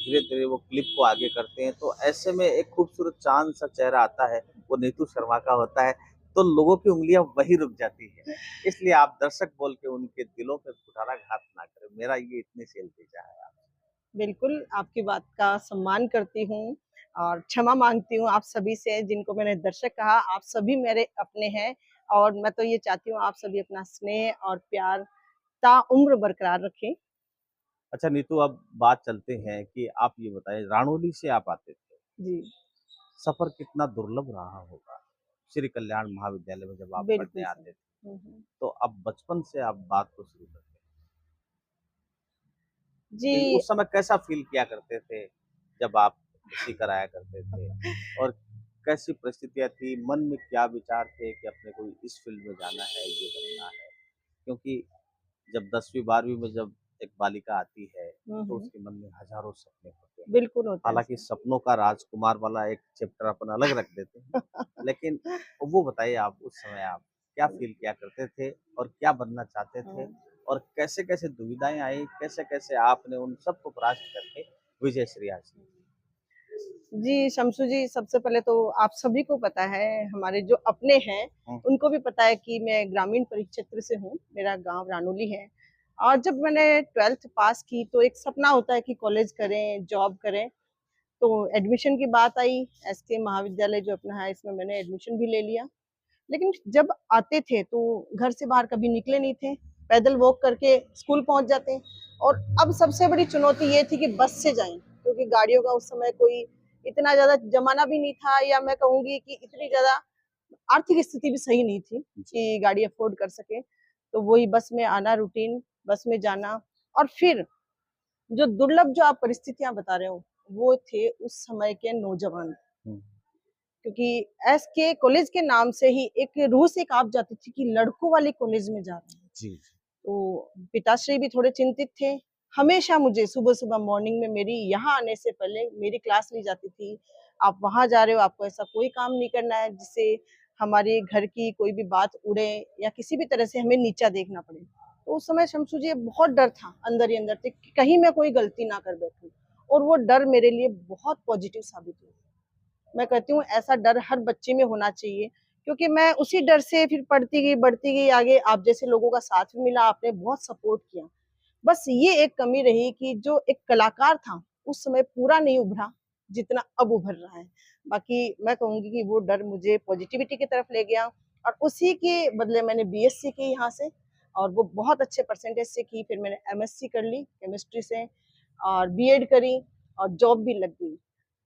धीरे-धीरे वो क्लिप को आगे करते हैं, तो ऐसे में एक खूबसूरत चाँद सा चेहरा आता है, वो नीतू शर्मा का होता है, तो लोगों की उँगलियाँ वहीं रुक जाती हैं। इसलिए आप दर्शक बोल के उनके दिलों पे कुठाराघात ना करें, मेरा ये इतनी सी इल्तिजा है आपसे। बिल्कुल, आपकी बात का सम्मान करती हूँ और क्षमा माँगती हूँ आप सभी से जिनको मैंने दर्शक कहा, आप सभी मेरे अपने हैं और मैं तो ये चाहती हूँ आप सभी अपना स्नेह और प्यार ताउम्र बरकरार रखें। अच्छा नीतू अब बात चलते हैं कि आप ये बताएँ राणौली से आप आते थे, जी, सफ़र कितना दुर्लभ रहा होगा? श्री कल्याण महाविद्यालय में जब आप पढ़ने बिल्कुल सही। आते थे, हुँ, हुँ। तो अब बचपन से आप बात को शुरू करते हैं कि जी, उस समय कैसा फ़ील किया करते थे, जब आप सीकर आया करते थे? और कैसी परिस्थितियाँ थी, मन में क्या विचार थे कि अपने को इस फ़ील्ड में जाना है, ये बनना है? क्योंकि जब 10वीं 12वीं में जब एक बालिका आती है, हुँ, तो हुँ। उसके मन में हज़ारों सपने होते हैं। बिल्कुल होता है हालाँकि ऐसा। सपनों का राजकुमार वाला एक चैप्टर अपन अलग रख देते हैं, लेकिन वो बताइए आप उस समय आप क्या फ़ील किया करते थे और क्या बनना चाहते थे? हाँ। और कैसे-कैसे दुविधाएँ आई, कैसे-कैसे आपने उन सबको परास्त करके विजयश्री हासिल की? जी, शम्सू जी, सबसे पहले तो आप सभी को पता है, हमारे जो अपने हैं, हुँ, उनको भी पता है कि मैं ग्रामीण परिक्षेत्र से हूँ, मेरा गाँव रानोली है। और जब मैंने 12th पास की, तो एक सपना होता है कि कॉलेज करें, जॉब करें, तो एडमिशन की बात आई, एसके महाविद्यालय जो अपना है, इसमें मैंने एडमिशन भी ले लिया। लेकिन जब आते थे, तो घर से बाहर कभी निकले नहीं थे, पैदल वॉक करके स्कूल पहुँच जाते। और अब सबसे बड़ी चुनौती ये थी कि बस से जाएँ, क्योंकि गाड़ियों का उस समय कोई इतना ज़्यादा ज़माना भी नहीं था या मैं कहूँगी कि इतनी ज़्यादा आर्थिक स्थिति भी सही नहीं थी जी। कि गाड़ी अफ़ोर्ड कर सकें। तो वही बस में आना रूटीन, बस में जाना और फिर जो दुर्लभ जो आप परिस्थितियाँ बता रहे हो, वो थे उस समय के नौजवान। हुँ, क्योंकि एसके कॉलेज के नाम से ही एक रूह से काँप जाती थी कि लड़कों वाले कॉलेज में जा रहे हैं। जी, जी। तो पिताश्री भी थोड़े चिंतित थे। हमेशा मुझे सुबह-सुबह मॉर्निंग में मेरी यहाँ आने से पहले मेरी क्लास ली जाती थी। आप वहाँ जा रहे हो, आपको ऐसा कोई काम नहीं करना है जिससे हमारे घर की कोई भी बात उड़े या किसी भी तरह से हमें नीचा देखना पड़े। तो उस समय शम्सू जी बहुत डर था अंदर ही अंदर से कि कहीं मैं कोई गलती ना कर बैठूँ और वो डर मेरे लिए बहुत पॉज़िटिव साबित हुआ। मैं कहती हूँ ऐसा डर हर बच्चे में होना चाहिए क्योंकि मैं उसी डर से फिर बढ़ती गई आगे आप जैसे लोगों का साथ भी मिला, आपने बहुत सपोर्ट किया। बस ये एक कमी रही कि जो एक कलाकार था, उस समय पूरा नहीं उभरा, जितना अब उभर रहा है। बाकी मैं कहूँगी कि वो डर मुझे पॉज़िटिविटी की तरफ ले गया और उसी के बदले मैंने बीएससी की यहाँ से और वो बहुत अच्छे परसेंटेज से की, फिर मैंने एमएससी कर ली केमिस्ट्री से और बीएड करी और जॉब भी लग गई।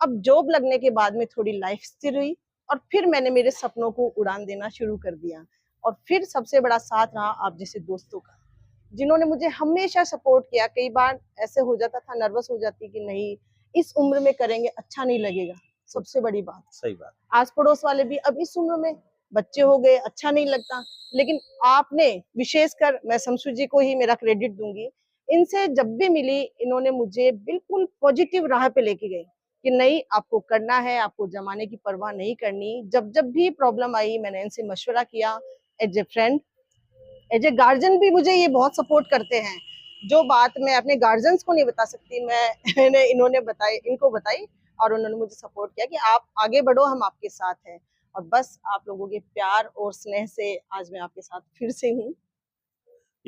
अब जॉब लगने के बाद में थोड़ी लाइफ स्थिर हुई और फिर मैंने मेरे सपनों को उड़ान देना शुरू कर दिया और फिर सबसे बड़ा साथ रहा आप जैसे दोस्तों का, जिन्होंने मुझे हमेशा सपोर्ट किया। कई बार ऐसे हो जाता था, नर्वस हो जाती कि नहीं, इस उम्र में करेंगे अच्छा नहीं लगेगा, तो सबसे बड़ी बात। सही बात। आस-पड़ोस वाले भी अब इस उम्र में बच्चे हो गए, अच्छा नहीं लगता। लेकिन आपने विशेषकर मैं शम्सू जी को ही मेरा क्रेडिट दूँगी। इनसे जब भी मिली, इन्होंने मुझे बिल्कुल पॉज़िटिव राह पे लेके गए कि नहीं आपको करना है, आपको ज़माने की परवाह नहीं करनी। जब-जब भी प्रॉब्लम आई, मैंने इनसे मशवरा किया as a friend, as a guardian भी मुझे ये बहुत सपोर्ट करते हैं। जो बात मैं अपने गार्जियंस को नहीं बता सकती, मैंने इन्होंने बताई इनको बताई और उन्होंने मुझे सपोर्ट किया कि आप आगे बढ़ो, हम आपके साथ हैं। और बस आप लोगों के प्यार और स्नेह से आज मैं आपके साथ फिर से हूँ।